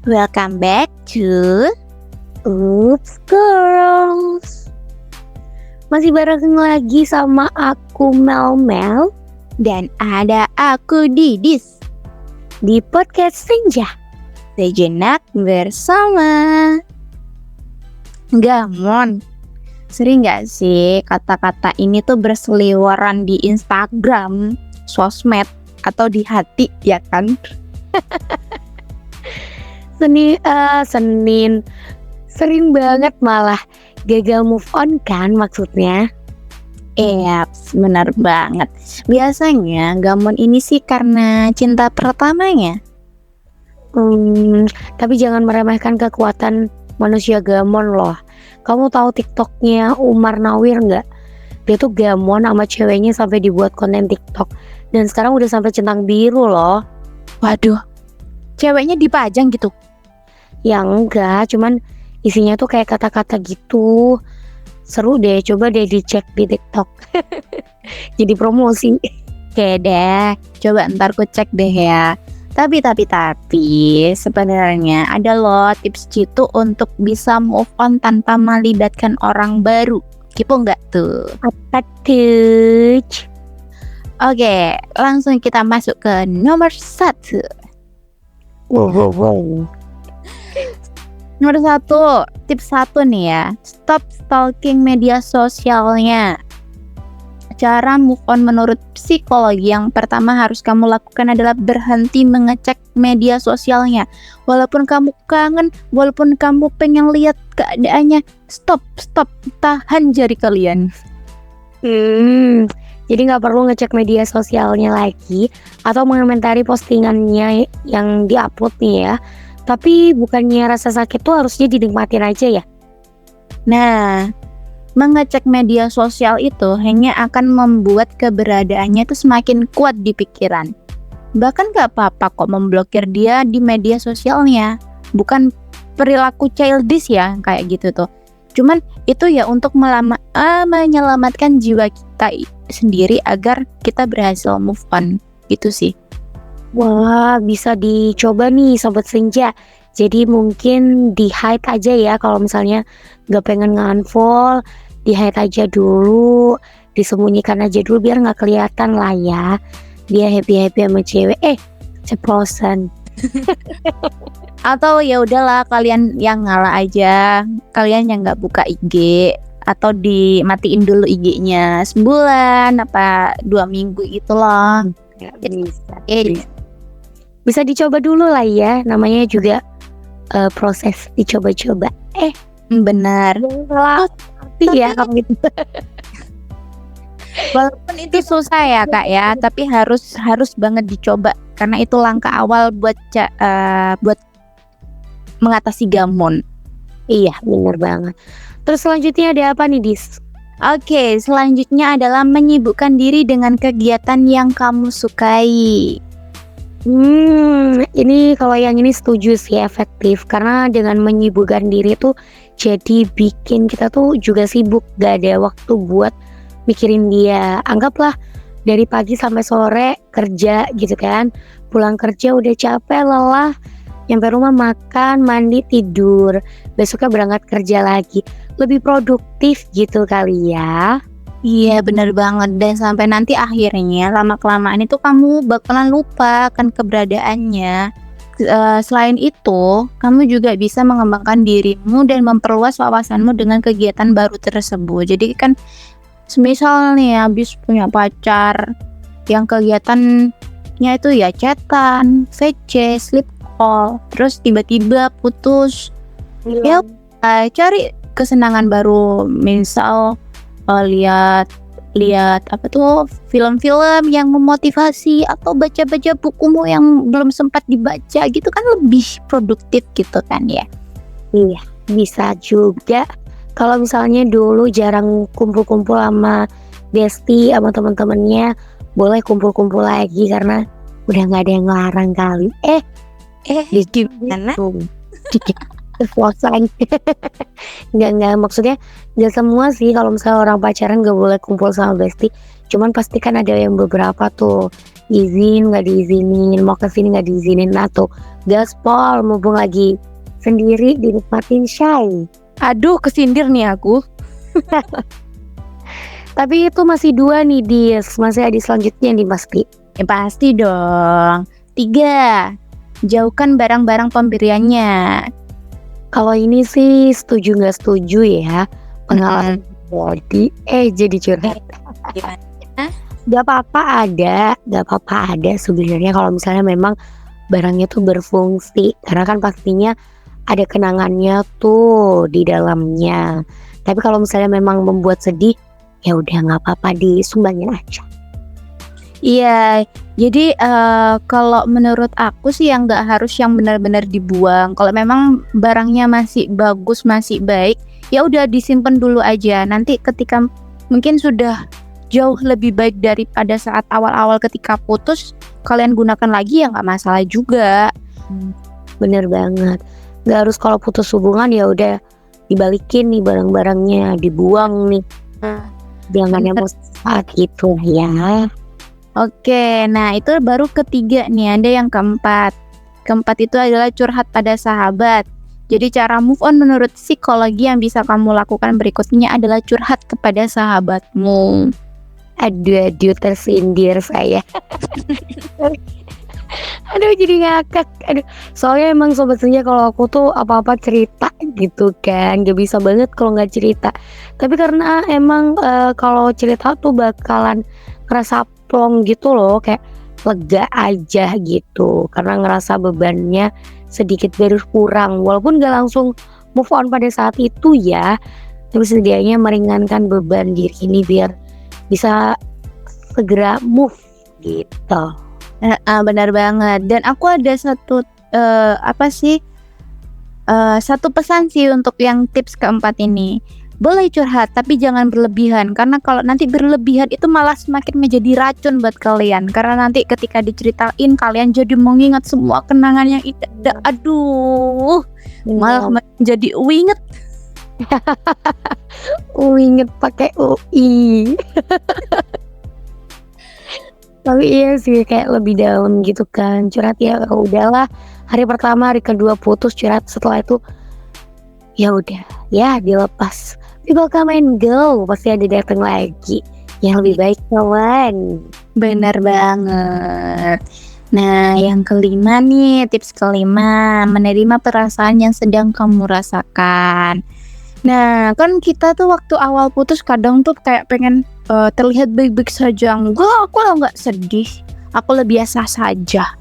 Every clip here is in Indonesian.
Welcome back to Oops Girls. Masih bareng lagi sama aku Mel dan ada aku Didis di podcast Senja. Sejenak bersama Gamon. Sering gak sih kata-kata ini tuh berseliweran di Instagram, sosmed, atau di hati, ya kan? Senin sering banget malah gagal move on kan maksudnya. Benar banget. Biasanya Gamon ini sih karena cinta pertamanya. Tapi jangan meremehkan kekuatan manusia Gamon loh. Kamu tahu TikToknya Umar Nawir nggak? Dia tuh Gamon sama ceweknya sampai dibuat konten TikTok dan sekarang udah sampai centang biru loh. Waduh, ceweknya dipajang gitu? Ya enggak, cuman isinya tuh kayak kata-kata gitu. Seru deh, coba deh dicek di TikTok. Jadi promosi. Oke deh, coba ntar ku cek deh ya. Tapi sebenarnya ada loh tips jitu untuk bisa move on tanpa melibatkan orang baru. Kipo nggak tuh? Apa tuh? Oke, langsung kita masuk ke nomor 1. Wow. Nomor 1, tips 1 nih ya. Stop stalking media sosialnya. Cara move on menurut psikologi yang pertama harus kamu lakukan adalah berhenti mengecek media sosialnya. Walaupun kamu kangen, walaupun kamu pengen lihat keadaannya, stop, tahan jari kalian. Jadi nggak perlu ngecek media sosialnya lagi atau mengomentari postingannya yang diupload nih ya. Tapi bukannya rasa sakit tuh harusnya dinikmatin aja ya? Nah, mengecek media sosial itu hanya akan membuat keberadaannya itu semakin kuat di pikiran. Bahkan gak apa-apa kok memblokir dia di media sosialnya. Bukan perilaku childish ya, kayak gitu tuh. Cuman itu ya untuk menyelamatkan jiwa kita sendiri agar kita berhasil move on. Gitu sih. Wah, bisa dicoba nih Sobat Senja. Jadi mungkin di hide aja ya kalau misalnya gak pengen nge-unfollow, di hide aja dulu, disembunyikan aja dulu biar gak kelihatan lah ya. Dia happy sama cewek, ceplosan. Atau ya udahlah kalian yang ngalah aja, kalian yang nggak buka IG atau dimatiin dulu IG-nya sebulan apa 2 minggu gitu loh. Bisa dicoba dulu lah ya, namanya juga proses dicoba-coba. Benar. Ya kamu gitu. Walaupun itu susah ya kak ya, tapi harus banget dicoba karena itu langkah awal buat mengatasi Gamon. Iya benar banget. Terus selanjutnya ada apa nih Dis? Oke, selanjutnya adalah menyibukkan diri dengan kegiatan yang kamu sukai. Ini kalau yang ini setuju sih, efektif karena dengan menyibukkan diri tuh jadi bikin kita tuh juga sibuk, gak ada waktu buat mikirin dia. Anggaplah dari pagi sampai sore kerja gitu kan, pulang kerja udah capek lelah, nyampe rumah makan, mandi, tidur, besoknya berangkat kerja lagi, lebih produktif gitu kali ya. Iya benar banget, dan sampai nanti akhirnya lama-kelamaan itu kamu bakalan lupa akan keberadaannya. Selain itu, kamu juga bisa mengembangkan dirimu dan memperluas wawasanmu dengan kegiatan baru tersebut. Jadi kan semisal nih habis punya pacar yang kegiatannya itu ya chatan, VC, sleep call, terus tiba-tiba putus. Ya cari kesenangan baru, misal lihat apa tuh film-film yang memotivasi atau baca-baca bukumu yang belum sempat dibaca gitu kan, lebih produktif gitu kan ya. Iya bisa juga. Kalau misalnya dulu jarang kumpul-kumpul sama bestie sama teman-temannya, boleh kumpul-kumpul lagi karena udah nggak ada yang ngelarang kali. Gimana? Puasaan. Nggak maksudnya nggak semua sih. Kalau misalnya orang pacaran nggak boleh kumpul sama bestie, cuman pasti kan ada yang beberapa tuh izin nggak diizinin, mau kesini nggak diizinin, atau gaspol mumpung lagi sendiri dinikmatin Shay. Aduh, kesindir nih aku. Tapi itu masih 2 nih Dis, masih ada selanjutnya nih pasti. Ya pasti dong. 3, jauhkan barang-barang pemberiannya. Kalau ini sih setuju nggak setuju ya, pengalaman body jadi curhat. Gimana? Gak apa-apa ada sebenarnya kalau misalnya memang barangnya tuh berfungsi, karena kan pastinya ada kenangannya tuh di dalamnya. Tapi kalau misalnya memang membuat sedih, ya udah nggak apa-apa, disumbangin aja. Iya, jadi kalau menurut aku sih yang nggak harus yang benar-benar dibuang. Kalau memang barangnya masih bagus, masih baik, ya udah disimpan dulu aja. Nanti ketika mungkin sudah jauh lebih baik daripada saat awal-awal ketika putus, kalian gunakan lagi ya nggak masalah juga. Bener banget. Nggak harus kalau putus hubungan ya udah dibalikin nih barang-barangnya, dibuang nih. Jangan emosi saat gitu ya. Oke, nah itu baru ketiga nih, ada yang keempat. Keempat itu adalah curhat pada sahabat. Jadi cara move on menurut psikologi yang bisa kamu lakukan berikutnya adalah curhat kepada sahabatmu. Aduh tersindir saya. Aduh jadi ngakak. Aduh, soalnya emang sobat senja kalau aku tuh apa-apa cerita gitu kan, gak bisa banget kalau nggak cerita. Tapi karena emang kalau cerita tuh bakalan ngerasa plong gitu loh, kayak lega aja gitu, karena ngerasa bebannya sedikit berkurang, walaupun gak langsung move on pada saat itu ya, tapi setidaknya meringankan beban diri ini biar bisa segera move gitu. Benar banget. Dan aku ada satu satu pesan sih untuk yang tips keempat ini. Boleh curhat tapi jangan berlebihan, karena kalau nanti berlebihan itu malah semakin menjadi racun buat kalian, karena nanti ketika diceritain kalian jadi mengingat semua kenangan yang indah. Aduh, malah menjadi uinget. Inget pakai UI. Tapi iya sih kayak lebih dalam gitu kan curhat, ya udahlah, hari pertama hari kedua putus curhat, setelah itu ya udah ya dilepas, people come and go, pasti ada datang lagi yang lebih baik kawan. Benar banget. Nah, yang kelima nih, tips kelima, menerima perasaan yang sedang kamu rasakan. Nah, kan kita tuh waktu awal putus kadang tuh kayak pengen terlihat baik-baik saja. Enggak, aku nggak sedih. Aku lebih biasa saja.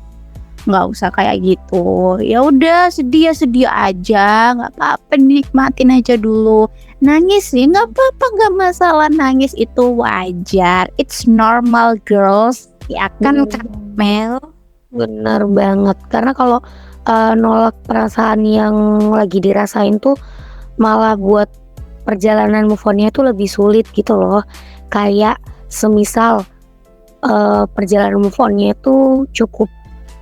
Nggak usah kayak gitu. Ya udah, sedih ya sedih aja, nggak apa-apa, nikmatin aja dulu. Nangis sih nggak apa-apa, nggak masalah, nangis itu wajar. It's normal girls. Ya kan Mel? Bener banget, karena kalau nolak perasaan yang lagi dirasain tuh malah buat perjalanan move on-nya tuh lebih sulit gitu loh. Kayak semisal perjalanan move on-nya itu cukup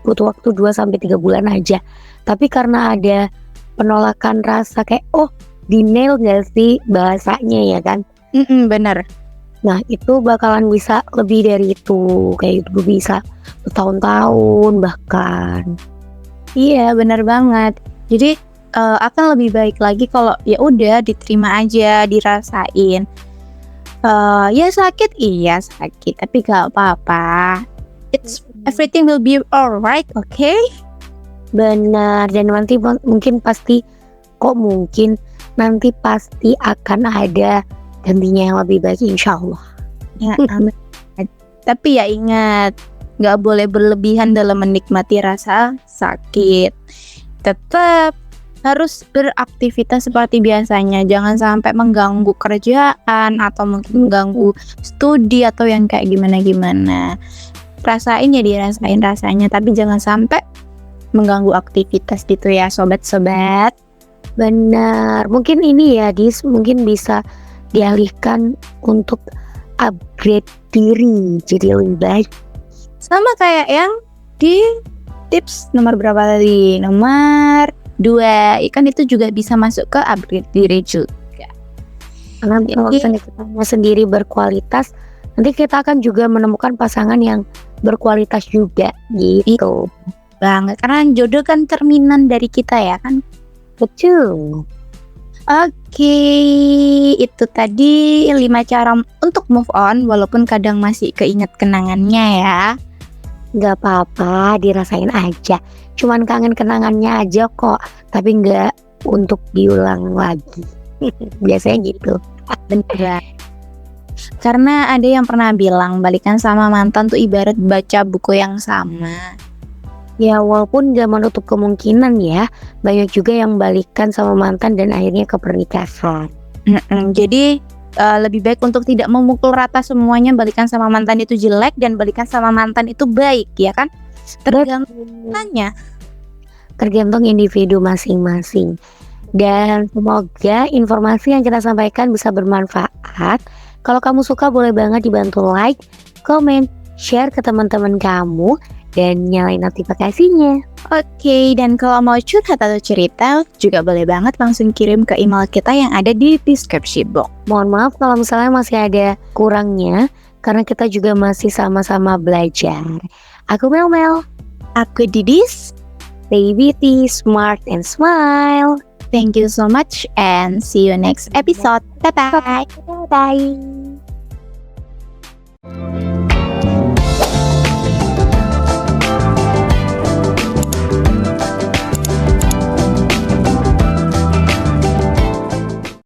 butuh waktu 2-3 bulan aja, tapi karena ada penolakan rasa kayak denial gak sih bahasanya ya kan. Bener. Nah itu bakalan bisa lebih dari itu, kayak itu bisa bertahun-tahun bahkan. Iya, bener banget. Jadi akan lebih baik lagi kalau ya udah diterima aja, dirasain. Ya sakit, iya sakit, tapi gak apa-apa. Everything will be alright, okay? Benar, dan nanti mungkin pasti akan ada gantinya yang lebih baik, insya Allah. Ya, amin. Tapi ya ingat, gak boleh berlebihan dalam menikmati rasa sakit. Tetap harus beraktivitas seperti biasanya, jangan sampai mengganggu kerjaan atau mungkin mengganggu studi atau yang kayak gimana-gimana. Rasain ya, dirasain rasanya, tapi jangan sampai mengganggu aktivitas gitu ya sobat-sobat. Benar, mungkin ini ya mungkin bisa dialihkan untuk upgrade diri jadi lebih baik. Sama kayak yang di tips nomor berapa tadi? Nomor 2, ikan itu juga bisa masuk ke upgrade diri juga. Karena kalau kita sendiri berkualitas, nanti kita akan juga menemukan pasangan yang berkualitas juga gitu. banget, karena jodoh kan cerminan dari kita ya kan. Betul. Oke, itu tadi 5 cara untuk move on walaupun kadang masih keinget kenangannya ya. Gak apa-apa, dirasain aja. Cuman kangen kenangannya aja kok, tapi gak untuk diulang lagi. Biasanya gitu. Beneran. Karena ada yang pernah bilang balikan sama mantan tuh ibarat baca buku yang sama. Ya walaupun gak menutup kemungkinan ya, banyak juga yang balikan sama mantan dan akhirnya ke pernikahan. Jadi lebih baik untuk tidak memukul rata semuanya balikan sama mantan itu jelek dan balikan sama mantan itu baik ya kan. Tergantung Tergantung individu masing-masing. Dan semoga informasi yang kita sampaikan bisa bermanfaat. Kalau kamu suka boleh banget dibantu like, comment, share ke teman-teman kamu, dan nyalain notifikasinya. Oke, dan kalau mau curhat atau cerita juga boleh banget langsung kirim ke email kita yang ada di description box. Mohon maaf kalau misalnya masih ada kurangnya, karena kita juga masih sama-sama belajar. Aku Mel, Aku Didis. stay beauty, smart, and smile. Thank you so much and see you next episode. Bye-bye. Bye.